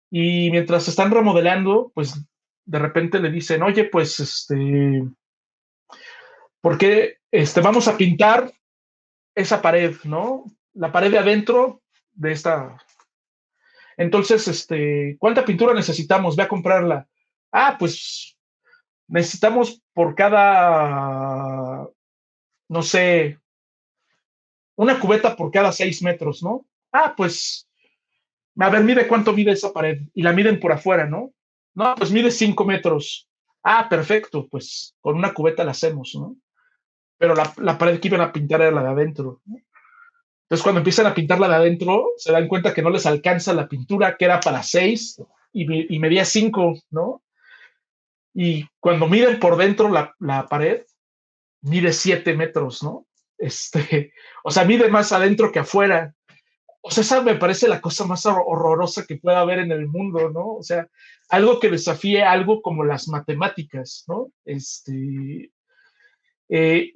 Y mientras están remodelando, pues de repente le dicen, oye, pues ¿por qué vamos a pintar esa pared, ¿no? La pared de adentro de esta. Entonces, ¿cuánta pintura necesitamos? Ve a comprarla. Pues necesitamos por cada, no sé, una cubeta por cada 6 metros, ¿no? Pues, a ver, mide cuánto mide esa pared. Y la miden por afuera, ¿no? No, pues mide 5 metros. Perfecto, pues con una cubeta la hacemos, ¿no? Pero la pared que iban a pintar era la de adentro, ¿no? Entonces, cuando empiezan a pintar la de adentro, se dan cuenta que no les alcanza la pintura, que era para 6 y medía 5, ¿no? Y cuando miden por dentro la pared, mide 7 metros, ¿no? O sea, mide más adentro que afuera. O sea, esa me parece la cosa más horrorosa que pueda haber en el mundo, ¿no? O sea, algo que desafíe algo como las matemáticas, ¿no? Y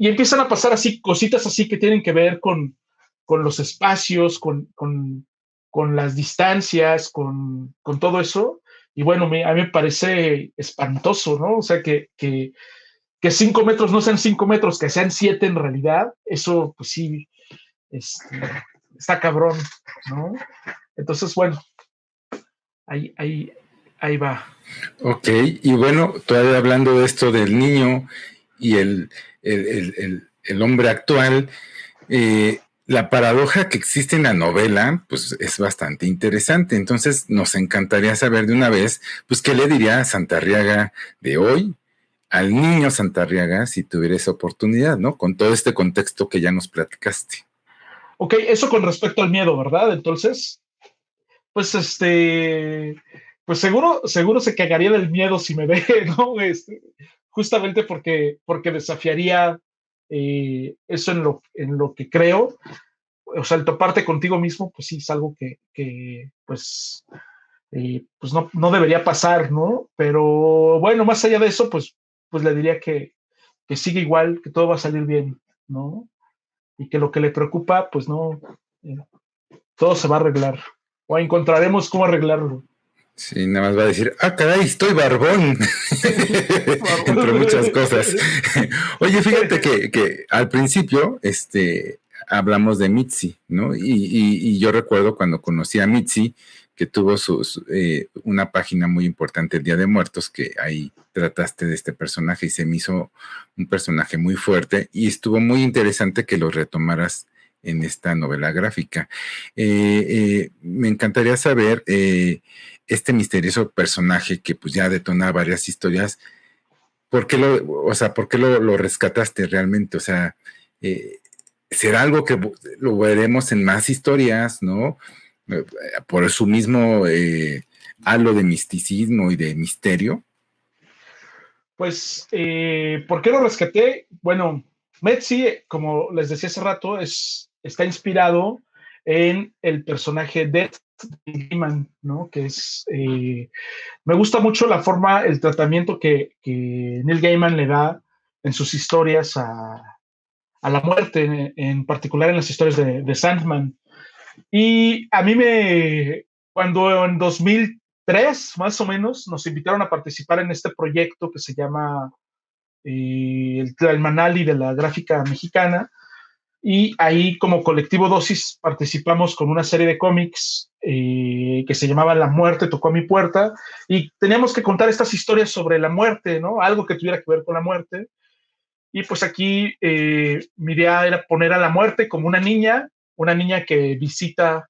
empiezan a pasar así, cositas así que tienen que ver con los espacios, con las distancias, con todo eso. Y bueno, a mí me parece espantoso, ¿no? O sea, que 5 metros no sean 5 metros, que sean 7 en realidad, eso pues sí, este, está cabrón, ¿no? Entonces, bueno, ahí va. Ok, y bueno, todavía hablando de esto del niño y el hombre actual, la paradoja que existe en la novela, pues es bastante interesante. Entonces, nos encantaría saber de una vez, pues, ¿qué le diría a Santarriaga de hoy al niño Santarriaga si tuviera esa oportunidad, ¿no? Con todo este contexto que ya nos platicaste. Ok, eso con respecto al miedo, ¿verdad? Entonces, pues pues seguro se cagaría del miedo si me ve, ¿no? Justamente porque desafiaría eso en lo que creo. O sea, el toparte contigo mismo, pues sí, es algo que pues no debería pasar, ¿no? Pero bueno, más allá de eso, pues le diría que sigue igual, que todo va a salir bien, ¿no? Y que lo que le preocupa, pues no, eh, todo se va a arreglar. O encontraremos cómo arreglarlo. Sí, nada más va a decir, ah, caray, estoy barbón, entre muchas cosas. Oye, fíjate que al principio, hablamos de Mitzi, ¿no? Y yo recuerdo cuando conocí a Mitzi, que tuvo una página muy importante, el Día de Muertos, que ahí trataste de este personaje y se me hizo un personaje muy fuerte y estuvo muy interesante que lo retomaras en esta novela gráfica. Me encantaría saber este misterioso personaje que pues ya detona varias historias, ¿por qué o sea, por qué lo rescataste realmente? O sea, eh, será algo que lo veremos en más historias, ¿no? Por su mismo halo de misticismo y de misterio. Pues, ¿por qué lo rescaté? Bueno, Metzi, como les decía hace rato, está inspirado en el personaje Death de Gaiman, ¿no? Me gusta mucho la forma, el tratamiento que Neil Gaiman le da en sus historias a la muerte, en particular en las historias de Sandman. Y a mí cuando en 2003, más o menos, nos invitaron a participar en este proyecto que se llama el Manali de la gráfica mexicana, y ahí como colectivo Dosis participamos con una serie de cómics que se llamaba La muerte tocó a mi puerta, y teníamos que contar estas historias sobre la muerte, ¿no? Algo que tuviera que ver con la muerte. Y pues aquí mi idea era poner a la muerte como una niña que visita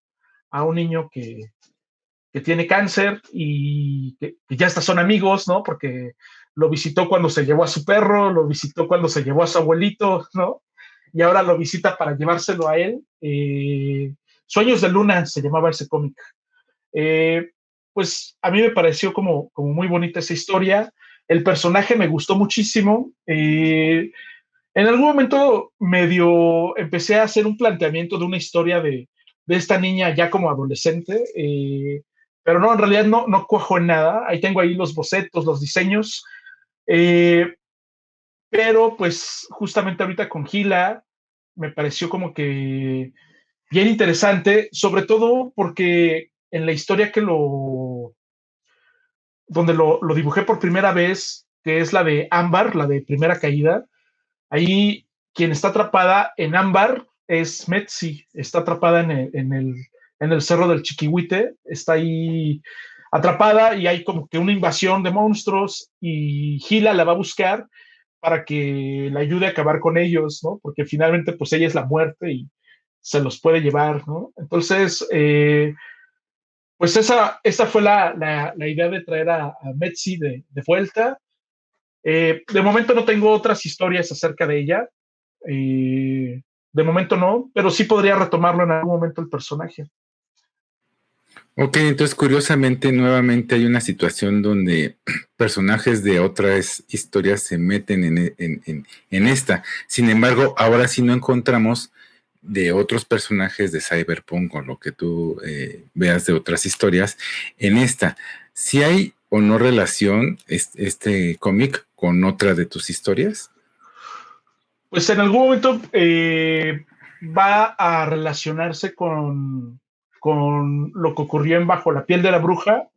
a un niño que tiene cáncer y que ya hasta son amigos, ¿no? Porque lo visitó cuando se llevó a su perro, lo visitó cuando se llevó a su abuelito, ¿no? Y ahora lo visita para llevárselo a él. Sueños de Luna se llamaba ese cómic. Eh, pues a mí me pareció como muy bonita esa historia. El personaje me gustó muchísimo. En algún momento medio empecé a hacer un planteamiento de una historia de esta niña ya como adolescente, pero no, en realidad no cuajo en nada. Ahí tengo ahí los bocetos, los diseños, eh, pero pues justamente ahorita con Gila me pareció como que bien interesante, sobre todo porque en la historia donde lo dibujé por primera vez, que es la de Ámbar, la de Primera Caída. Ahí quien está atrapada en ámbar es Metzi, está atrapada en el cerro del Chiquihuite, está ahí atrapada y hay como que una invasión de monstruos y Gila la va a buscar para que la ayude a acabar con ellos, ¿no? Porque finalmente pues ella es la muerte y se los puede llevar, ¿no? Entonces, pues esa fue la idea de traer a Metzi de vuelta. De momento no tengo otras historias acerca de ella. De momento no, pero sí podría retomarlo en algún momento el personaje. Ok, entonces curiosamente nuevamente hay una situación donde personajes de otras historias se meten en esta. Sin embargo, ahora sí no encontramos de otros personajes de Cyberpunk o lo que tú veas de otras historias en esta. Si hay o no relación este cómic con otra de tus historias. Pues en algún momento va a relacionarse con lo que ocurrió en Bajo la piel de la bruja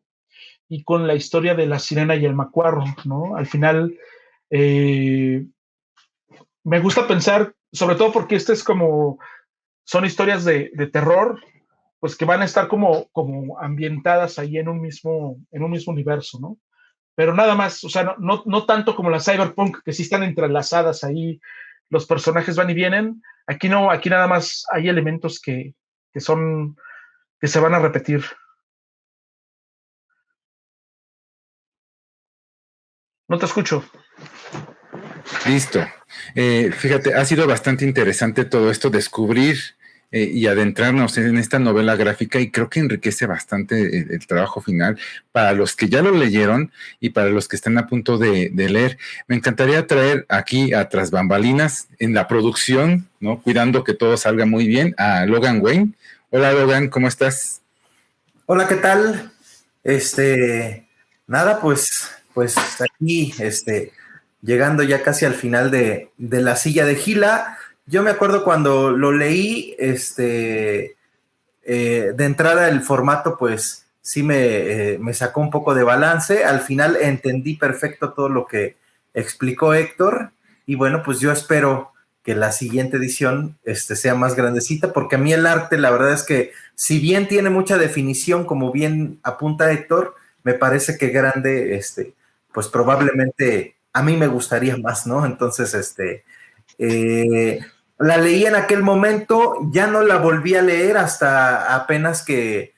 y con la historia de la sirena y el macuarro, ¿no? Al final, eh, me gusta pensar, sobre todo porque son historias de terror, pues que van a estar como ambientadas ahí en un mismo universo, ¿no? Pero nada más, o sea, no tanto como la Cyberpunk, que sí están entrelazadas ahí, los personajes van y vienen. Aquí no, aquí nada más hay elementos que son, que se van a repetir. No te escucho. Listo. Fíjate, ha sido bastante interesante todo esto, descubrir y adentrarnos en esta novela gráfica y creo que enriquece bastante el trabajo final para los que ya lo leyeron y para los que están a punto de leer. Me encantaría traer aquí a Tras Bambalinas en la producción, ¿no? Cuidando que todo salga muy bien, a Logan Wayne. Hola Logan, ¿cómo estás? Hola, ¿qué tal? Nada, pues aquí, llegando ya casi al final de La Silla de Gila. Yo me acuerdo cuando lo leí, de entrada el formato, pues sí me sacó un poco de balance. Al final entendí perfecto todo lo que explicó Héctor. Y bueno, pues yo espero que la siguiente edición sea más grandecita, porque a mí el arte, la verdad es que si bien tiene mucha definición, como bien apunta Héctor, me parece que grande, pues probablemente a mí me gustaría más, ¿no? Entonces, eh, la leí en aquel momento, ya no la volví a leer hasta apenas que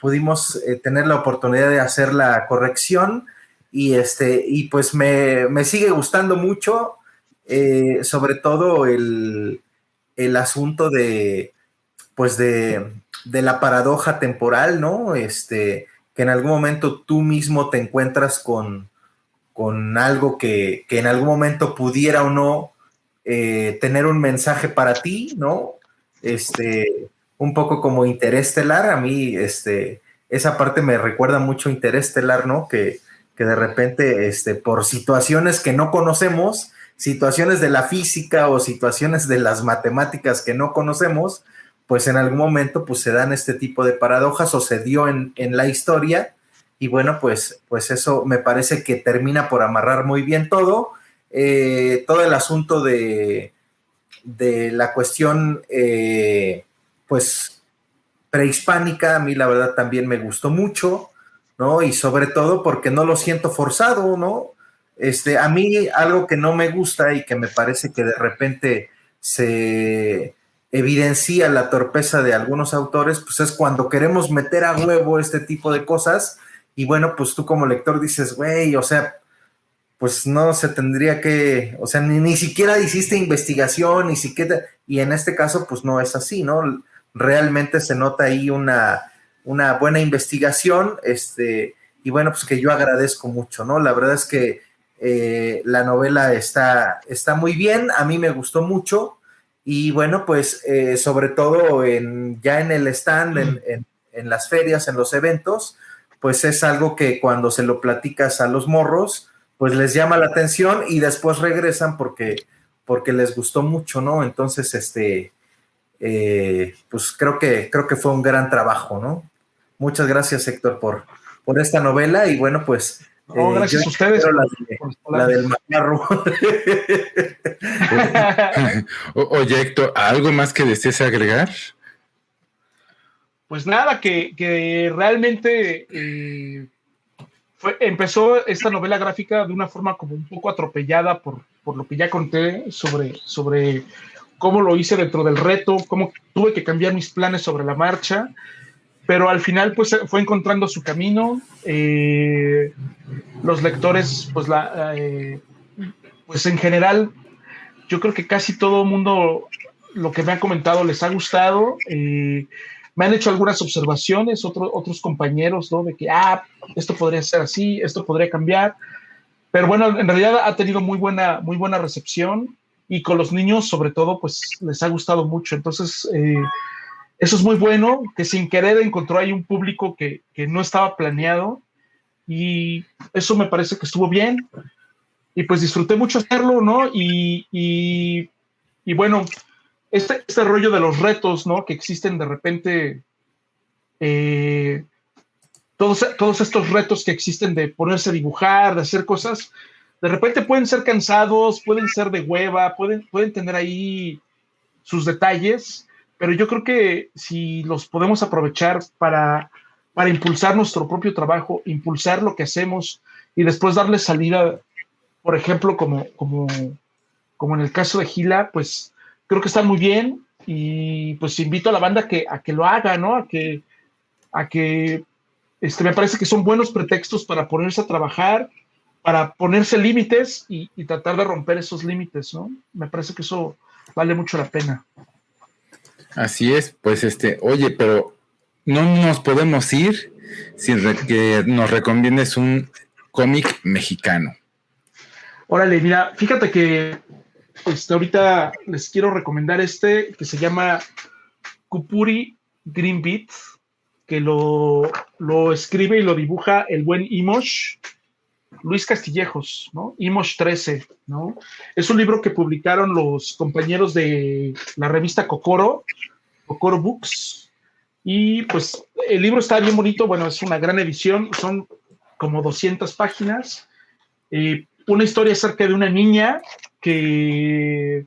pudimos tener la oportunidad de hacer la corrección y pues me sigue gustando mucho, sobre todo el asunto pues de la paradoja temporal, ¿no? Que en algún momento tú mismo te encuentras con algo que en algún momento pudiera o no tener un mensaje para ti, ¿no? Un poco como Interestelar, a mí esa parte me recuerda mucho a Interestelar, ¿no? Que de repente, por situaciones que no conocemos, situaciones de la física o situaciones de las matemáticas que no conocemos, pues en algún momento pues se dan este tipo de paradojas o se dio en la historia y bueno, pues eso me parece que termina por amarrar muy bien todo. Todo el asunto de la cuestión, pues, prehispánica, a mí la verdad también me gustó mucho, ¿no? Y sobre todo porque no lo siento forzado, ¿no? A mí algo que no me gusta y que me parece que de repente se evidencia la torpeza de algunos autores, pues es cuando queremos meter a huevo este tipo de cosas y bueno, pues tú como lector dices, güey, o sea, pues no se tendría que, o sea, ni siquiera hiciste investigación, ni siquiera, y en este caso, pues no es así, ¿no? Realmente se nota ahí una buena investigación, y bueno, pues que yo agradezco mucho, ¿no? La verdad es que la novela está muy bien, a mí me gustó mucho, y bueno, pues sobre todo ya en el stand, en las ferias, en los eventos, pues es algo que cuando se lo platicas a los morros, pues les llama la atención y después regresan porque les gustó mucho, ¿no? Entonces, pues creo que fue un gran trabajo, ¿no? Muchas gracias, Héctor, por esta novela y bueno, pues No, yo gracias a ustedes espero por las la palabras. del macarro. Oye, Héctor, ¿algo más que desees agregar? Pues nada, que realmente empezó esta novela gráfica de una forma como un poco atropellada por lo que ya conté sobre cómo lo hice dentro del reto, cómo tuve que cambiar mis planes sobre la marcha, pero al final pues fue encontrando su camino. Los lectores, pues en general, yo creo que casi todo el mundo lo que me han comentado les ha gustado. Me han hecho algunas observaciones, otros compañeros, ¿no? De que, esto podría ser así, esto podría cambiar. Pero bueno, en realidad ha tenido muy buena recepción y con los niños, sobre todo, pues les ha gustado mucho. Entonces, eso es muy bueno, que sin querer encontró ahí un público que no estaba planeado y eso me parece que estuvo bien. Y pues disfruté mucho hacerlo, ¿no? Y bueno, este rollo de los retos, ¿no? Que existen de repente, eh, todos estos retos que existen de ponerse a dibujar, de hacer cosas, de repente pueden ser cansados, pueden ser de hueva, pueden tener ahí sus detalles, pero yo creo que si los podemos aprovechar para impulsar nuestro propio trabajo, impulsar lo que hacemos y después darle salida, por ejemplo, como en el caso de Gila, pues creo que están muy bien y pues invito a la banda a que lo haga, ¿no? A que me parece que son buenos pretextos para ponerse a trabajar para ponerse límites y tratar de romper esos límites, ¿no? Me parece que eso vale mucho la pena. Así es, pues oye, pero no nos podemos ir sin que nos recomiendes un cómic mexicano. Órale, mira, fíjate que ahorita les quiero recomendar que se llama Kupuri Green Beat, que lo escribe y lo dibuja el buen Imosh, Luis Castillejos, ¿no? Imosh 13, ¿no? Es un libro que publicaron los compañeros de la revista Kokoro Books, y pues el libro está bien bonito, bueno, es una gran edición, son como 200 páginas, una historia acerca de una niña que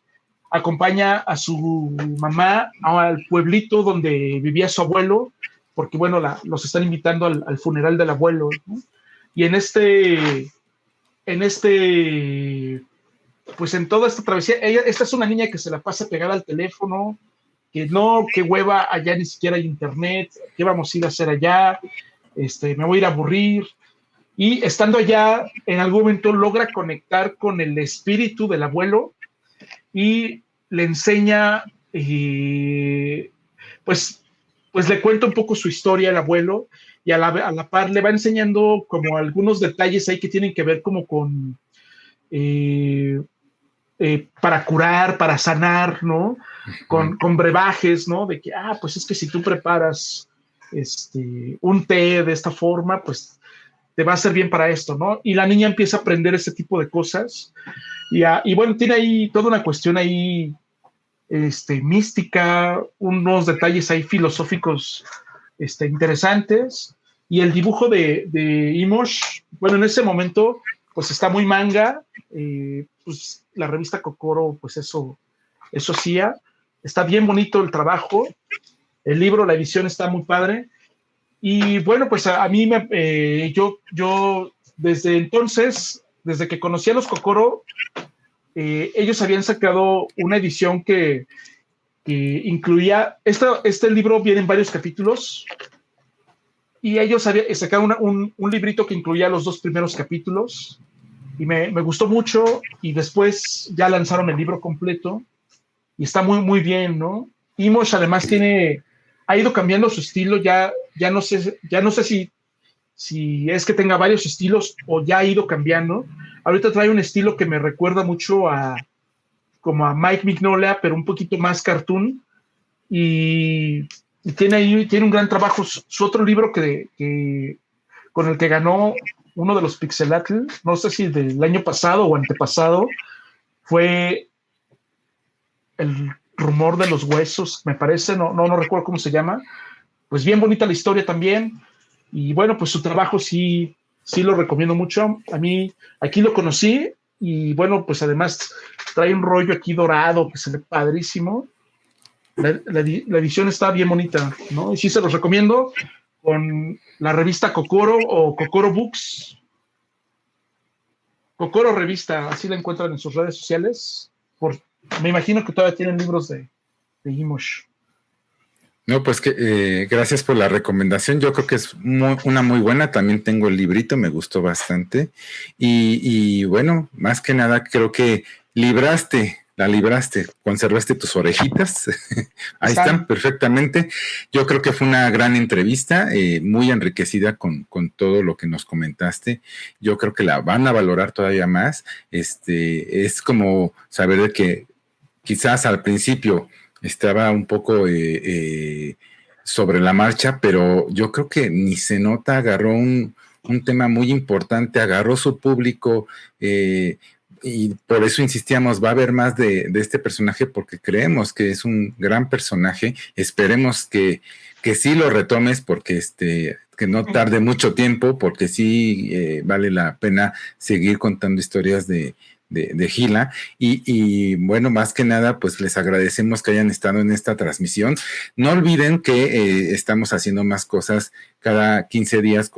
acompaña a su mamá al pueblito donde vivía su abuelo, porque bueno, los están invitando al funeral del abuelo, ¿no? Y pues en toda esta travesía, esta es una niña que se la pasa pegada al teléfono, que hueva, allá ni siquiera hay internet, ¿qué vamos a ir a hacer allá? Me voy a ir a aburrir. Y estando allá, en algún momento logra conectar con el espíritu del abuelo y le enseña, pues le cuenta un poco su historia al abuelo, y a la par le va enseñando como algunos detalles ahí que tienen que ver como con para curar, para sanar, ¿no? Con brebajes, ¿no? De que, pues es que si tú preparas un té de esta forma, pues te va a hacer bien para esto, ¿no? Y la niña empieza a aprender ese tipo de cosas. Y bueno, tiene ahí toda una cuestión ahí mística, unos detalles ahí filosóficos interesantes. Y el dibujo de Imosh, bueno, en ese momento, pues está muy manga, pues la revista Kokoro, pues eso hacía. Está bien bonito el trabajo, el libro, la edición está muy padre. Y bueno, pues a mí yo desde entonces, desde que conocí a los Kokoro, ellos habían sacado una edición que incluía, este libro viene en varios capítulos, y ellos sacaron un librito que incluía los 2 primeros capítulos, y me gustó mucho, y después ya lanzaron el libro completo, y está muy, muy bien, ¿no? Imosh además ha ido cambiando su estilo, ya no sé si es que tenga varios estilos o ya ha ido cambiando. Ahorita trae un estilo que me recuerda mucho como a Mike Mignola, pero un poquito más cartoon, y tiene un gran trabajo. Su otro libro con el que ganó uno de los Pixelatl, no sé si del año pasado o antepasado, fue El rumor de los huesos, me parece, no recuerdo cómo se llama. Pues bien bonita la historia también, y bueno, pues su trabajo sí lo recomiendo mucho. A mí aquí lo conocí, y bueno, pues además trae un rollo aquí dorado que se ve padrísimo. La edición está bien bonita, ¿no? Y sí se los recomiendo, con la revista Kokoro o Kokoro Books. Kokoro Revista, así la encuentran en sus redes sociales. Me imagino que todavía tienen libros de Imosh. No, pues que gracias por la recomendación. Yo creo que es una muy buena. También tengo el librito, me gustó bastante. Y bueno, más que nada creo que la libraste, conservaste tus orejitas. Ahí están perfectamente. Yo creo que fue una gran entrevista, muy enriquecida con todo lo que nos comentaste. Yo creo que la van a valorar todavía más. Es como saber de que quizás al principio estaba un poco sobre la marcha, pero yo creo que ni se nota, agarró un tema muy importante, agarró su público, y por eso insistíamos, va a haber más de este personaje, porque creemos que es un gran personaje. Esperemos que sí lo retomes, porque que no tarde mucho tiempo, porque sí vale la pena seguir contando historias de Gila, y bueno, más que nada, pues les agradecemos que hayan estado en esta transmisión. No olviden que estamos haciendo más cosas cada 15 días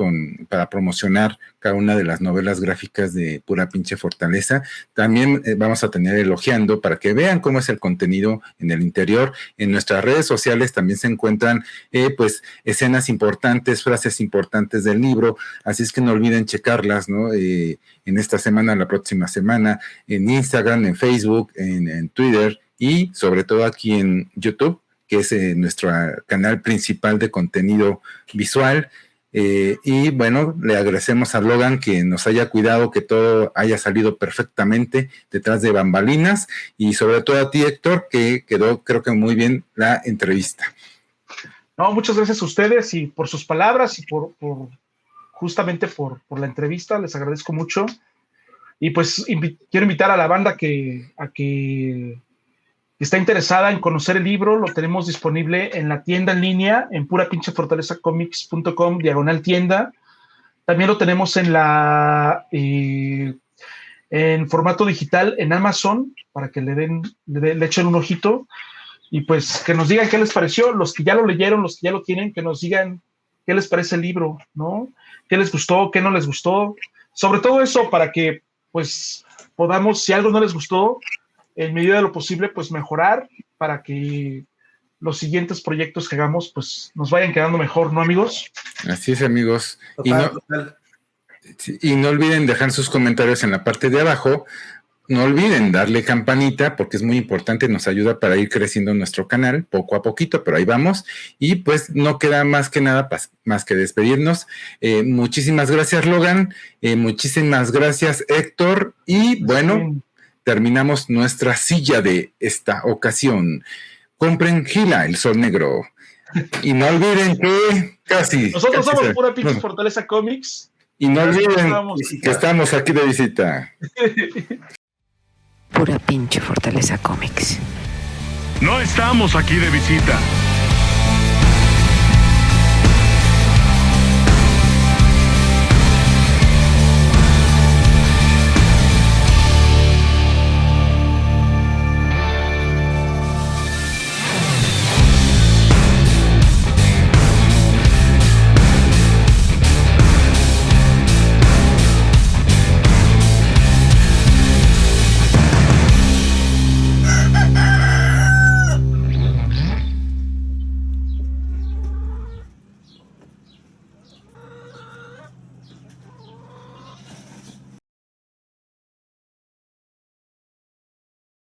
para promocionar cada una de las novelas gráficas de Pura Pinche Fortaleza. También vamos a tener Elogiando, para que vean cómo es el contenido en el interior. En nuestras redes sociales también se encuentran pues escenas importantes, frases importantes del libro, así es que no olviden checarlas, ¿no? En esta semana, la próxima semana, en Instagram, en Facebook, en Twitter y sobre todo aquí en YouTube, que es nuestro canal principal de contenido visual. Y bueno, le agradecemos a Logan que nos haya cuidado, que todo haya salido perfectamente detrás de bambalinas, y sobre todo a ti, Héctor, que quedó creo que muy bien la entrevista. No, muchas gracias a ustedes y por sus palabras y justamente por la entrevista, les agradezco mucho. Y pues quiero invitar a la banda a que está interesada en conocer el libro. Lo tenemos disponible en la tienda en línea, en purapinchefortalezacomics.com/tienda. También lo tenemos en formato digital en Amazon, para que le echen un ojito. Y pues que nos digan qué les pareció, los que ya lo leyeron, los que ya lo tienen, que nos digan qué les parece el libro, ¿no? ¿Qué les gustó, qué no les gustó? Sobre todo eso, para que pues podamos, si algo no les gustó, en medida de lo posible, pues mejorar, para que los siguientes proyectos que hagamos, pues nos vayan quedando mejor, ¿no, amigos? Así es, amigos. Total. Y no olviden dejar sus comentarios en la parte de abajo. No olviden darle campanita, porque es muy importante, nos ayuda para ir creciendo nuestro canal poco a poquito, pero ahí vamos. Y pues no queda más que nada, más que despedirnos. Muchísimas gracias, Logan. Muchísimas gracias, Héctor. Y bueno, terminamos nuestra silla de esta ocasión. Compren Gila, el sol negro. Y no olviden que nosotros somos Pura Pinche Fortaleza Comics. Y no olviden que estamos aquí de visita. Pura Pinche Fortaleza Comics. No estamos aquí de visita.